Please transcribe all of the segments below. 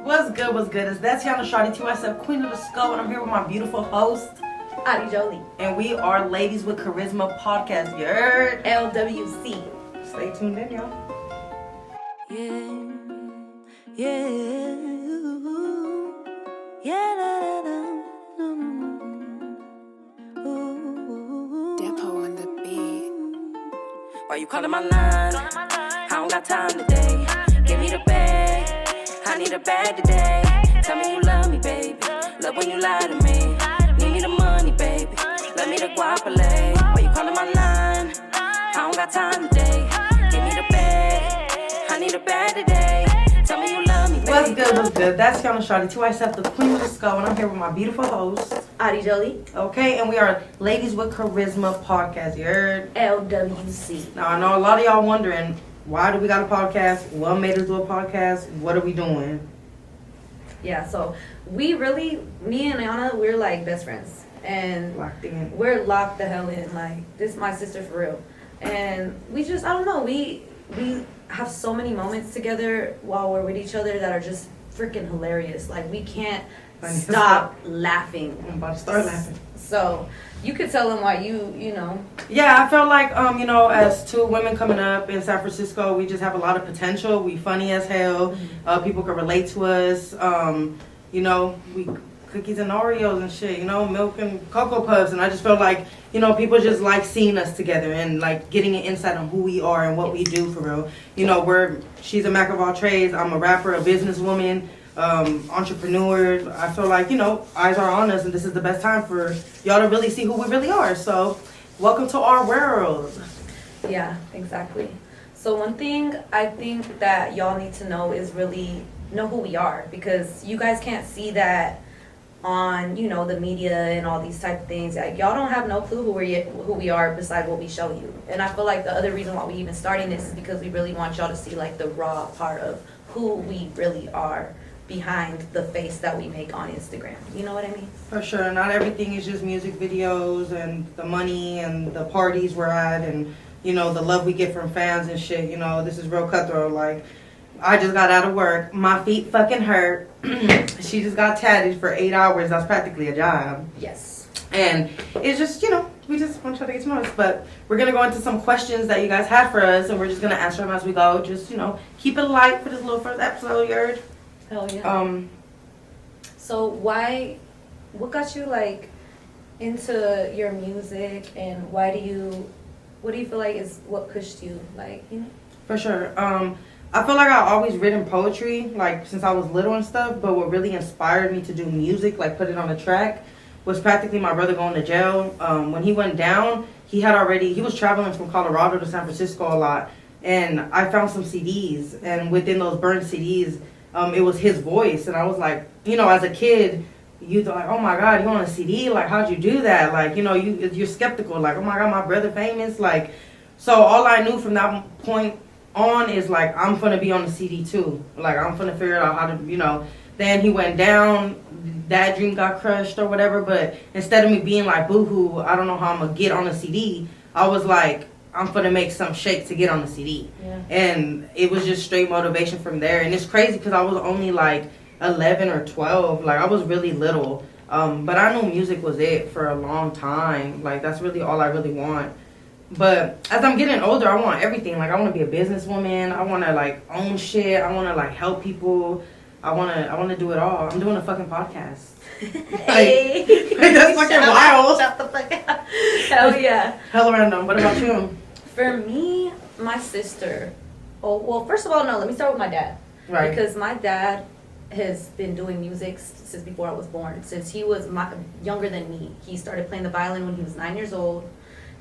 What's good, what's good? It's Tiana Shawty, to myself, Queen of the Skull, and I'm here with my beautiful host, Adi Jolie. And we are Ladies with Charisma Podcast. You heard? LWC. Stay tuned in, y'all. Depot on the beat. Why you calling my line? I don't got time today. Give me the bag. I need a bag today. Tell me you love me, baby. Love when you lie to me. Need me the money, baby. Let me the guapole. Why you calling my line? I don't got time today. Give me the bag. I need a bag today. Tell me you love me, baby. What's good, what's good? That's Tiana Shawty, to myself, the Queen of the Skull, and I'm here with my beautiful host, Adi Jolie. Okay, and we are Ladies with Charisma Podcast. You heard? LWC. Now, I know a lot of y'all wondering, why do we got a podcast? What made us do a podcast? What are we doing? Yeah, so me and Ayana, we're like best friends. And Locked in. we're locked the hell in. Like, this is my sister for real. And we just, I don't know, we have so many moments together while we're with each other that are just freaking hilarious. Like, we can't stop laughing. I'm about to start laughing. So, you could tell them why you know. Yeah, I felt like, as two women coming up in San Francisco, we just have a lot of potential. We funny as hell. People can relate to us. We cookies and Oreos and shit, milk and Cocoa Puffs. And I just felt like, people just like seeing us together and like getting an insight on who we are and what we do for real. She's a Mac of all trades. I'm a rapper, a businesswoman. Entrepreneur. I feel like, eyes are on us, and this is the best time for y'all to really see who we really are. So, welcome to our world. Yeah, exactly. So one thing I think that y'all need to know is really know who we are, because you guys can't see that on, the media and all these type of things. Like, y'all don't have no clue who we are besides what we show you. And I feel like the other reason why we even starting this is because we really want y'all to see like the raw part of who we really are behind the face that we make on Instagram. You know what I mean? For sure. Not everything is just music videos and the money and the parties we're at and, the love we get from fans and shit. This is real cutthroat. Like, I just got out of work. My feet fucking hurt. She just got tatted for 8 hours. That's practically a job. Yes. And it's just, we just want to try to get to know us. But we're going to go into some questions that you guys had for us, and we're just going to answer them as we go. Just, keep it light for this little first episode, you heard? Hell yeah. So what got you like into your music, and what do you feel like is what pushed you, like, For sure. I feel like I've always written poetry, like, since I was little and stuff, but what really inspired me to do music, like, put it on a track, was practically my brother going to jail. When he went down, he was traveling from Colorado to San Francisco a lot, and I found some CDs, and within those burned CDs, it was his voice, and I was like, as a kid, you thought, like, oh my God, you on a CD? Like, how'd you do that? Like, you're skeptical, like, oh my God, my brother famous? Like, so all I knew from that point on is, like, I'm gonna be on the CD too. Like, I'm gonna figure out how to, Then he went down, that dream got crushed or whatever, but instead of me being like, boo-hoo, I don't know how I'm gonna get on a CD, I was like, I'm gonna make some shake to get on the CD. Yeah. And it was just straight motivation from there. And it's crazy because I was only like 11 or 12. Like, I was really little. But I knew music was it for a long time. Like, that's really all I really want. But as I'm getting older, I want everything. Like, I want to be a businesswoman. I want to, like, own shit. I want to, like, help people. I want to do it all. I'm doing a fucking podcast. Hey. Like, that's fucking wild. Shut the fuck up. Hell yeah. Hell random. What about you? For me, my sister. Oh, well, first of all, no, let me start with my dad. Right. Because my dad has been doing music since before I was born. Since he was younger than me. He started playing the violin when he was 9 years old.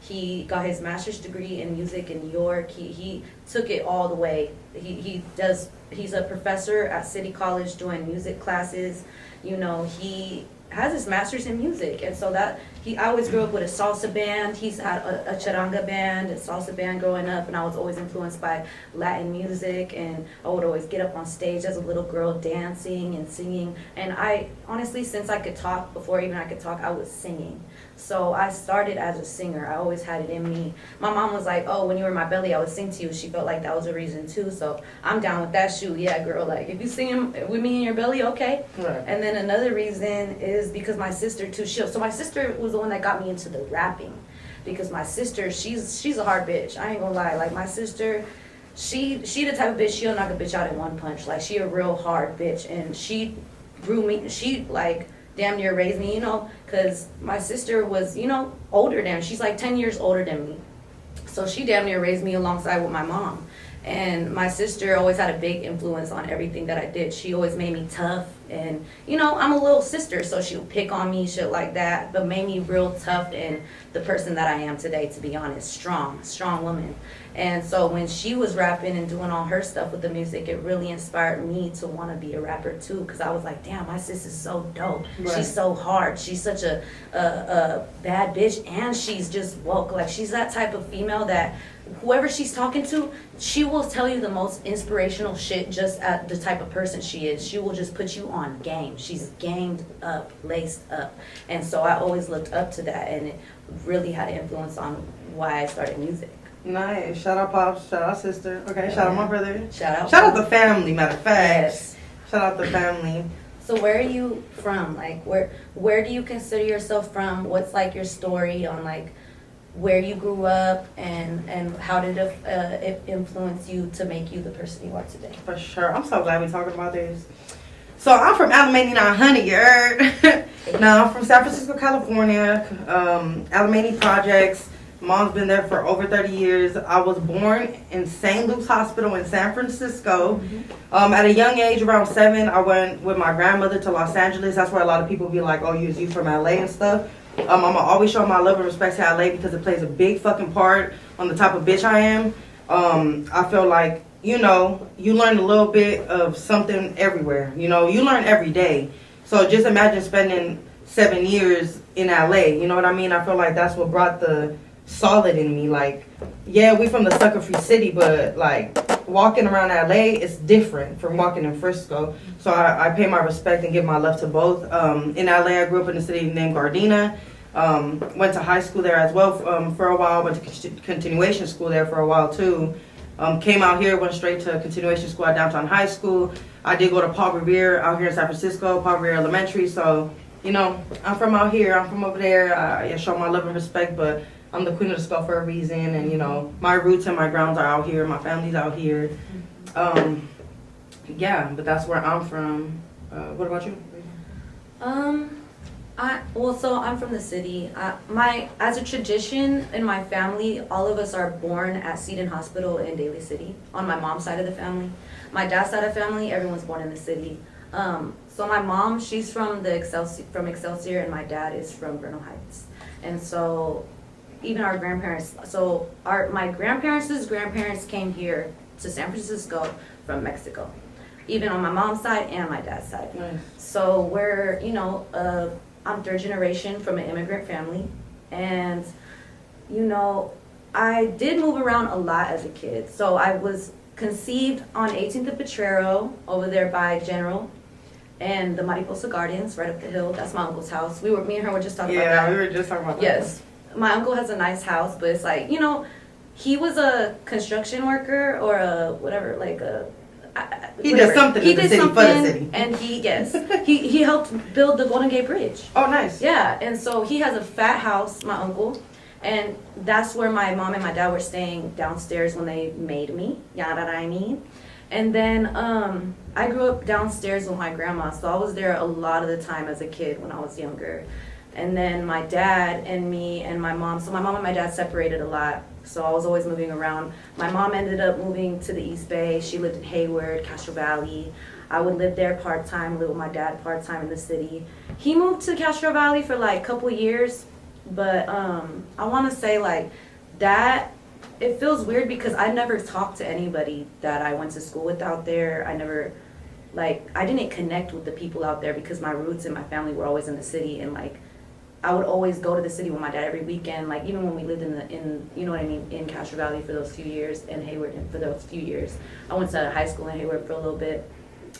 He got his master's degree in music in New York. He took it all the way. He's a professor at City College doing music classes. He has his master's in music, and so that I always grew up with a salsa band. He's had a charanga band, a salsa band growing up, and I was always influenced by Latin music, and I would always get up on stage as a little girl dancing and singing. And I honestly, since I could talk, before even I could talk, I was singing. So I started as a singer. I always had it in me. My mom was like, oh, when you were in my belly, I would sing to you. She felt like that was a reason too. So I'm down with that shoe. Yeah, girl, like if you sing with me in your belly, okay. Right. And then another reason is because my sister too, so my sister was the one that got me into the rapping. Because my sister, she's a hard bitch. I ain't gonna lie. Like my sister, she the type of bitch, she'll knock a bitch out in one punch. Like she a real hard bitch. And she grew me, she like damn near raised me, you know, because my sister was, you know, older than, she's like 10 years older than me. So she damn near raised me alongside with my mom. And my sister always had a big influence on everything that I did. She always made me tough. And, you know, I'm a little sister, so she would pick on me, shit like that, but made me real tough and the person that I am today, to be honest. Strong woman. And so when she was rapping and doing all her stuff with the music, it really inspired me to want to be a rapper too, because I was like, damn, my sis is so dope. Right. She's so hard. She's such a bad bitch, and she's just woke. Like, she's that type of female that whoever she's talking to, she will tell you the most inspirational shit just at the type of person she is. She will just put you on game. She's gamed up, laced up. And so I always looked up to that, and it really had an influence on why I started music. Nice. Shout out Pops. Shout out sister. Okay, shout out my brother. Shout out the family, matter of fact. Yes. Shout out the family. So where are you from? Like, where do you consider yourself from? What's like your story on like where you grew up, and how did it influence you to make you the person you are today? For sure. I'm so glad we're talking about this. So I'm from Alamany 900, you heard? No, I'm from San Francisco, California. Alamany Projects. Mom's been there for over 30 years. I was born in St. Luke's Hospital in San Francisco. Mm-hmm. At a young age, around 7, I went with my grandmother to Los Angeles. That's where a lot of people be like, oh, you from LA and stuff. I'm going to always show my love and respect to LA because it plays a big fucking part on the type of bitch I am. I feel like, you know, you learn a little bit of something everywhere. You know, you learn every day. So just imagine spending 7 years in LA. You know what I mean? I feel like that's what brought the solid in me. Like, yeah, we from the sucker free city, but like walking around LA is different from walking in Frisco. So I pay my respect and give my love to both. In LA, I grew up in a city named Gardena. Went to high school there as well for a while. Went to continuation school there for a while too. Came out here, went straight to continuation school at Downtown High School. I did go to Paul Revere out here in San Francisco, Paul Revere Elementary. So, you know, I'm from out here, I'm from over there. I show my love and respect, but I'm the queen of the skull for a reason, and you know, my roots and my grounds are out here, my family's out here. Yeah, but that's where I'm from. What about you? So I'm from the city. As a tradition in my family, all of us are born at Seton Hospital in Daly City, on my mom's side of the family. My dad's side of the family, everyone's born in the city. So my mom, she's from Excelsior, and my dad is from Bernal Heights. And so even our grandparents, my grandparents came here to San Francisco from Mexico, even on my mom's side and my dad's side. Nice. So we're, you know, I'm third generation from an immigrant family, and you know, I did move around a lot as a kid. So I was conceived on 18th and Potrero over there by General and the Mariposa Gardens right up the hill. That's my uncle's house. Me and her were just talking about that. Yeah, we were just talking about that. Yes. My uncle has a nice house, but it's like, you know, he was a construction worker or a whatever, like a he did something in the city for the city. And he helped build the Golden Gate Bridge. Oh, nice. Yeah, and so he has a fat house, my uncle, and that's where my mom and my dad were staying downstairs when they made me. Yeah, that I mean. And then I grew up downstairs with my grandma, so I was there a lot of the time as a kid when I was younger. And then my dad and me and my mom, so my mom and my dad separated a lot, so I was always moving around. My mom ended up moving to the East Bay. She lived in Hayward, Castro Valley. I would live there part-time, live with my dad part-time in the city. He moved to Castro Valley for like a couple years, but I want to say like that, it feels weird because I never talked to anybody that I went to school with out there. I never like, I didn't connect with the people out there because my roots and my family were always in the city, and like, I would always go to the city with my dad every weekend, like even when we lived in you know what I mean, in Castro Valley for those few years, and Hayward for those few years. I went to high school in Hayward for a little bit.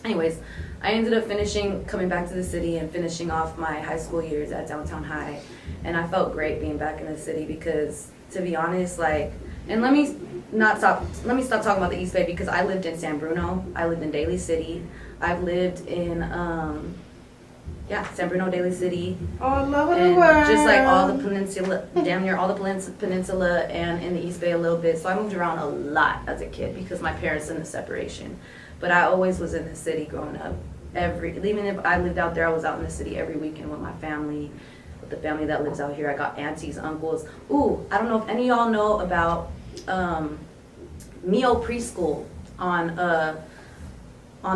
Anyways, I ended up coming back to the city and finishing off my high school years at Downtown High, and I felt great being back in the city because, to be honest, like, and let me stop talking about the East Bay because I lived in San Bruno, I lived in Daly City, I've lived in San Bruno, Daly City. All over the and world. Just like all the peninsula, damn near all the peninsula, and in the East Bay a little bit. So I moved around a lot as a kid because my parents in the separation. But I always was in the city growing up. Even if I lived out there, I was out in the city every weekend with my family, with the family that lives out here. I got aunties, uncles. Ooh, I don't know if any of y'all know about Mio Preschool on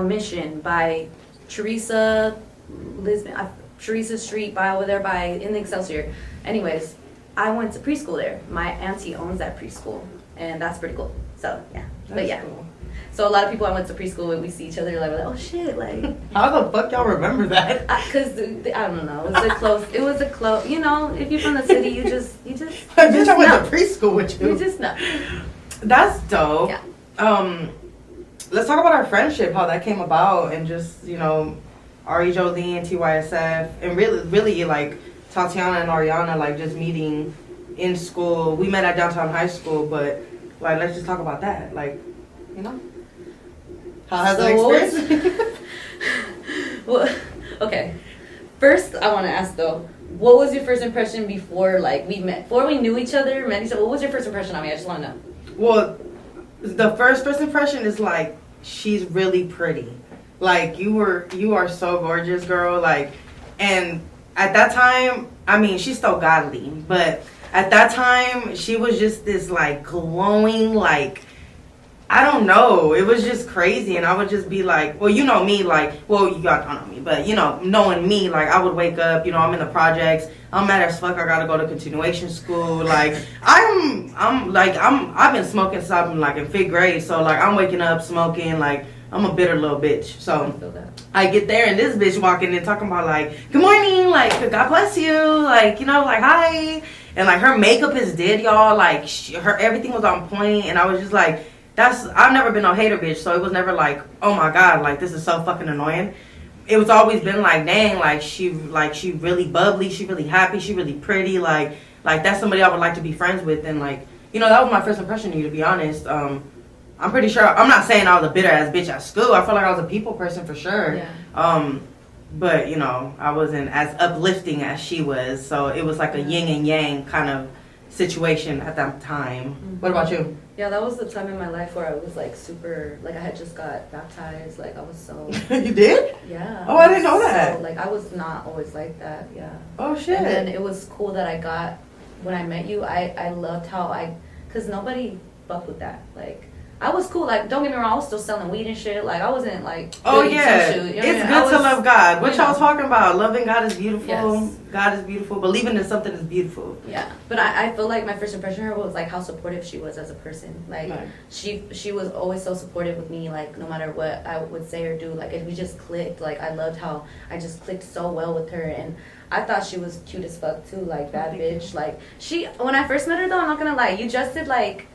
Mission by Teresa Street by over there in the Excelsior. Anyways, I went to preschool there. My auntie owns that preschool, and that's pretty cool. So yeah, but yeah. Cool. So a lot of people I went to preschool with, we see each other like, oh shit, like. How the fuck y'all remember that? Cause I don't know, it was a close. You know, if you're from the city, you just. I went to preschool with you. You just know. That's dope. Yeah. Let's talk about our friendship, how that came about, and just, you know, R.E. Jolene, TYSF, and really, like, Tatiana and Ariana, like, just meeting in school. We met at Downtown High School, but, like, let's just talk about that. Like, you know? How has the experience? Well, okay. First, I want to ask, though, what was your first impression before, like, before we knew each other, met each other? What was your first impression on me? I just want to know. Well, the first impression is, like, she's really pretty. Like, you are so gorgeous, girl. Like, and at that time, I mean, she's still godly, but at that time, she was just this, like, glowing, like, I don't know. It was just crazy, and I would just be like, well, you know me, like, well, you guys don't know me, but, you know, knowing me, like, I would wake up, you know, I'm in the projects, I'm mad as fuck, I gotta go to continuation school, like, I've been smoking since I've been, like, in 5th grade, so, like, I'm waking up smoking, like, I'm a bitter little bitch, so I get there, and this bitch walking in talking about, like, good morning, like, God bless you, like, you know, like, hi, and, like, her makeup is dead, y'all, like, her everything was on point, and I was just, like, I've never been no hater bitch, so it was never like, oh my god, like, this is so fucking annoying. It was always been like, dang, like, she really bubbly, she really happy, she really pretty, like that's somebody I would like to be friends with, and, like, you know, that was my first impression of you, to be honest. I'm pretty sure, I'm not saying I was a bitter ass bitch at school, I felt like I was a people person for sure. Yeah. But, you know, I wasn't as uplifting as she was, so it was like a yin and yang kind of situation at that time. Mm-hmm. What about you? Yeah, that was the time in my life where I was, like, super, like, I had just got baptized, like, I was so... You did? Yeah. Oh, I didn't know that. So, like, I was not always like that, yeah. Oh, shit. And then it was cool that I got, when I met you, I loved how because nobody fucked with that, like... I was cool, like, don't get me wrong, I was still selling weed and shit, like, I wasn't, like... Oh, yeah, you know it's good to love God. What y'all know. talking about? Loving God is beautiful. Yes. God is beautiful. Believing in something is beautiful. Yeah, but I feel like my first impression of her was, like, how supportive she was as a person. Like, right. she was always so supportive with me, like, no matter what I would say or do, like, if we just clicked, like, I loved how I just clicked so well with her, and I thought she was cute as fuck, too, like, bad bitch. Like, when I first met her, though, I'm not gonna lie, you just did, like,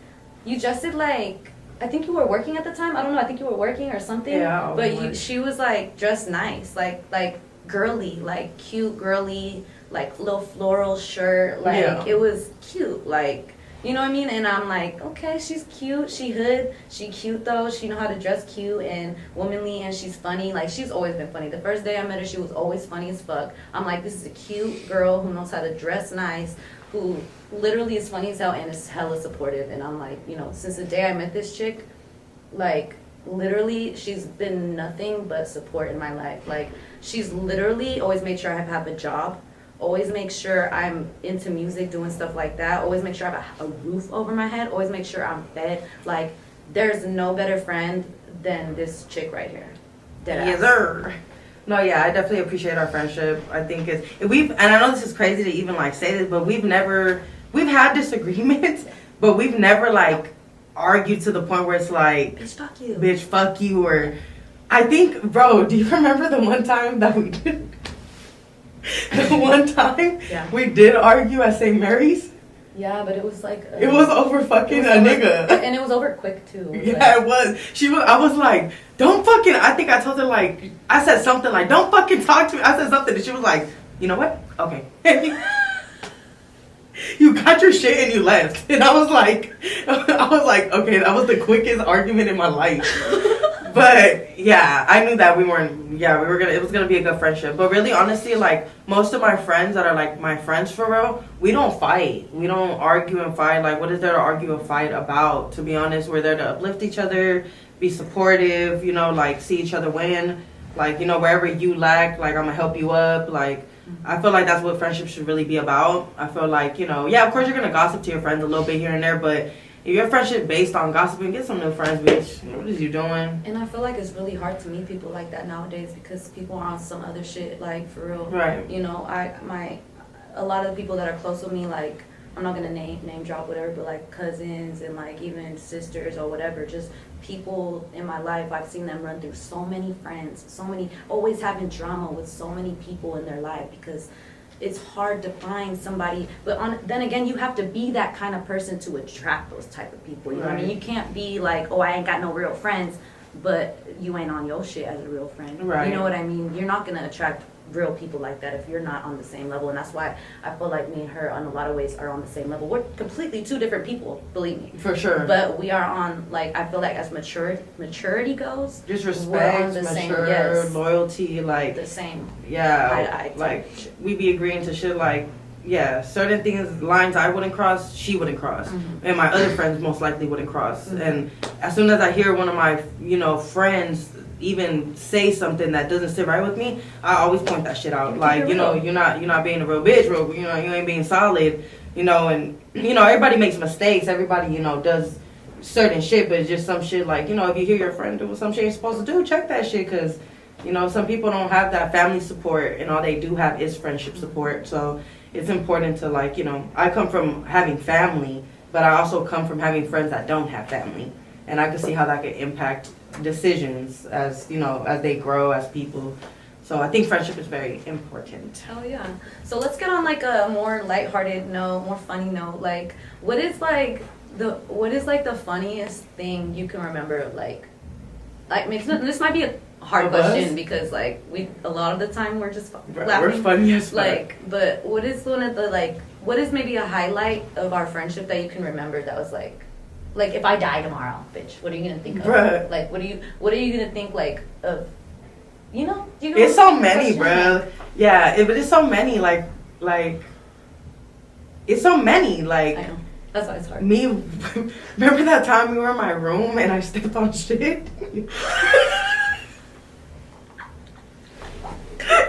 I think you were working at the time. I don't know. I think you were working or something. Yeah. But she was, like, dressed nice, like girly, like cute girly, like little floral shirt. Like, yeah. It was cute. Like, you know what I mean? And I'm like, okay, she's cute. She hood. She cute though. She know how to dress cute and womanly, and she's funny. Like, she's always been funny. The first day I met her, she was always funny as fuck. I'm like, this is a cute girl who knows how to dress nice, who literally is funny as hell and is hella supportive. And I'm like, you know, since the day I met this chick, like, literally, she's been nothing but support in my life. Like, she's literally always made sure I have a job, always make sure I'm into music, doing stuff like that, always make sure I have a roof over my head, always make sure I'm fed. Like, there's no better friend than this chick right here. Yes, sir. No, yeah, I definitely appreciate our friendship. I think and I know this is crazy to even, like, say this, but we've had disagreements, but we've never, like, argued to the point where it's like, bitch, fuck you. Bitch, fuck you, or I think, bro, do you remember the one time that we did? The one time we did argue at St. Mary's? Yeah, but it was like... it was over fucking a nigga. And it was over quick, too. Yeah, it was. I was like, don't fucking... I think I told her, like... I said something like, don't fucking talk to me. I said something and she was like, you know what? Okay. You got your shit and you left. And I was like, okay, that was the quickest argument in my life. But yeah, I knew that we were gonna, it was gonna be a good friendship. But really, honestly, like, most of my friends that are like my friends for real, we don't fight. We don't argue and fight. Like, what is there to argue and fight about? To be honest, we're there to uplift each other, be supportive, you know, like, see each other win. Like, you know, wherever you lack, like, I'm gonna help you up. Like, I feel like that's what friendship should really be about. I feel like, you know, yeah, of course you're gonna gossip to your friends a little bit here and there, but if your friendship based on gossiping, get some new friends, bitch. What is you doing? And I feel like it's really hard to meet people like that nowadays because people are on some other shit, like, for real. Right. You know, a lot of the people that are close with me, like, I'm not gonna name drop whatever, but like cousins and like even sisters or whatever, just people in my life, I've seen them run through so many friends, always having drama with so many people in their life because it's hard to find somebody. But then again, you have to be that kind of person to attract those type of people. You know what I mean? You can't be like, oh, I ain't got no real friends, but you ain't on your shit as a real friend. Right. You know what I mean? You're not gonna attract real people like that if you're not on the same level, and that's why I feel like me and her in a lot of ways are on the same level. We're completely two different people, believe me. For sure. But we are on, like, I feel like as maturity goes, just respect, we're on the mature, yes, loyalty, like the same. Yeah, like we be agreeing to shit like, yeah, certain things, lines I wouldn't cross, she wouldn't cross, and my other friends most likely wouldn't cross. And as soon as I hear one of my, you know, friends even say something that doesn't sit right with me, I always point that shit out. Like, you know, you're not being a real bitch, you know, you ain't being solid, you know. And you know, everybody makes mistakes, everybody, you know, does certain shit, but it's just some shit like, you know, if you hear your friend doing some shit you're supposed to do, check that shit, because you know, some people don't have that family support and all they do have is friendship support. So it's important to, like, you know, I come from having family, but I also come from having friends that don't have family, and I can see how that could impact decisions as, you know, as they grow as people. So I think friendship is very important. Oh yeah. So let's get on like a more lighthearted note, more funny note. Like, what is the funniest thing you can remember? Like this might be a hard question because like a lot of the time we're just laughing. We're funny as fuck. Like, but what is one of the what is maybe a highlight of our friendship that you can remember that was like if I die tomorrow, bitch, what are you gonna think of? Bruh. Like, what are you gonna think like of? You know? It's so many, bruh. Yeah, but it's so many. Like, it's so many. Like, I know. That's why it's hard. Me, remember that time we were in my room and I stepped on shit?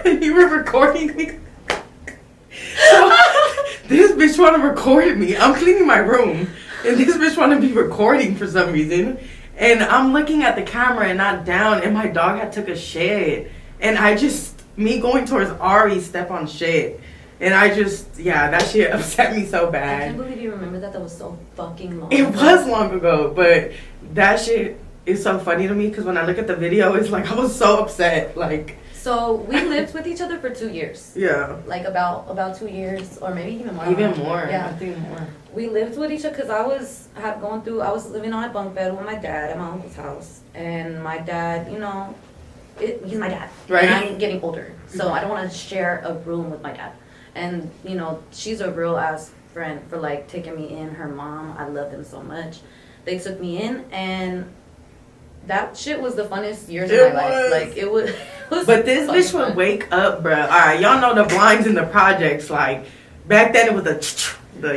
And you were recording me. So, this bitch want to record me. I'm cleaning my room. And this bitch want to be recording for some reason. And I'm looking at the camera and not down. And my dog had took a shit. And me going towards Ari step on shit. And that shit upset me so bad. I can't believe you remember that. That was so fucking long ago. It was long ago. But that shit is so funny to me. Because when I look at the video, it's like I was so upset. Like... So we lived with each other for 2 years. Yeah. Like about 2 years, or maybe even more. Even more. Yeah. I think more. We lived with each other because I was living on a bunk bed with my dad at my uncle's house, and my dad, you know, he's my dad. Right. And I'm getting older, so I don't want to share a room with my dad. And you know, she's a real ass friend for like taking me in. Her mom, I love them so much. They took me in, and that shit was the funnest years of my life. Like it was but this bitch would wake up, bruh. Alright, y'all know the blinds in the projects. Like back then it was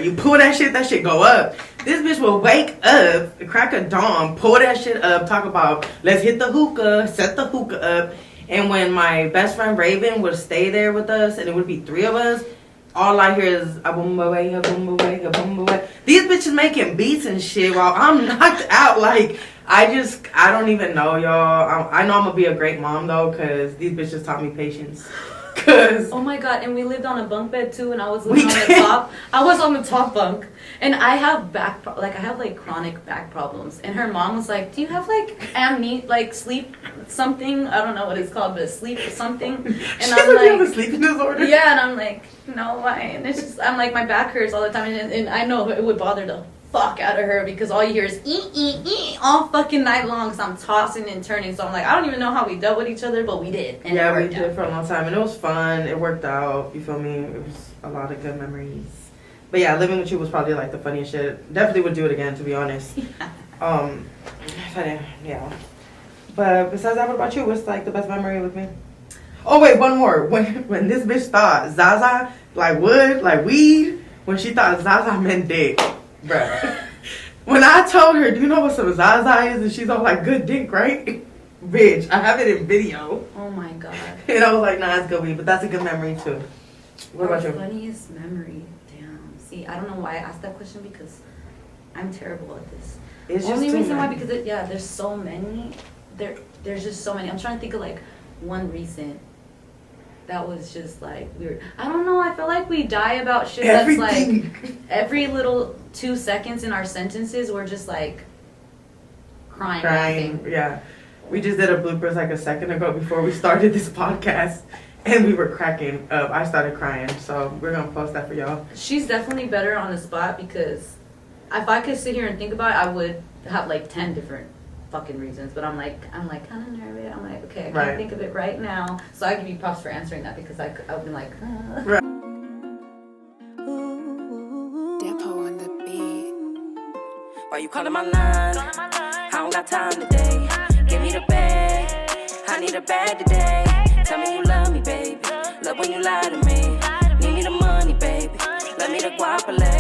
you pull that shit go up. This bitch will wake up, crack a dawn, pull that shit up, talk about let's hit the hookah, set the hookah up. And when my best friend Raven would stay there with us, and it would be 3 of us, all I hear is a boom away, a boom away, a boom away. These bitches making beats and shit while I'm knocked out. Like I don't even know, y'all. I know I'm gonna be a great mom though, cause these bitches taught me patience. Cause oh my god, and we lived on a bunk bed too, and I was living on the top. I was on the top bunk, and I have I have like chronic back problems. And her mom was like, "Do you have like sleep something? I don't know what it's called, but sleep something." And she's I'm like, "You have a like, sleeping disorder?" yeah, and I'm like, no, why? And it's just, I'm like, my back hurts all the time, and I know it would bother the fuck out of her because all you hear is all fucking night long. So I'm tossing and turning. So I'm like, I don't even know how we dealt with each other, but we did. And yeah, we did for a long time, and it was fun. It worked out. You feel me? It was a lot of good memories. But yeah, living with you was probably like the funniest shit. Definitely would do it again, to be honest. Yeah. But besides that, what about you? What's like the best memory with me? Oh wait, one more. When this bitch thought Zaza like wood, like weed, when she thought Zaza meant dick, bruh. When I told her, do you know what some Zaza is? And she's all like, good dick, right? Bitch, I have it in video. Oh my god. And I was like, nah, it's good weed, but that's a good memory too. What about you? Funniest memory? Damn. See, I don't know why I asked that question because I'm terrible at this. It's just only too reason why many. because there's so many. There's just so many. I'm trying to think of like one recent that was just like weird. I don't know. I feel like we die about shit that's like every little 2 seconds in our sentences we're just like crying. Laughing. Yeah. We just did a bloopers like a second ago before we started this podcast, and we were cracking up. I started crying, so we're gonna post that for y'all. She's definitely better on the spot because if I could sit here and think about it, I would have like 10 different fucking reasons. But I'm like kind of nervous. I'm like, okay, I can't think of it right now. So I give you props for answering that because I've been like, Right. Depo on the beat. Why you calling my line? I don't got time today. Give me the bag. I need a bag today. Tell me you love me, baby. Love when you lie to me. Need me the money, baby. Let me the guapole.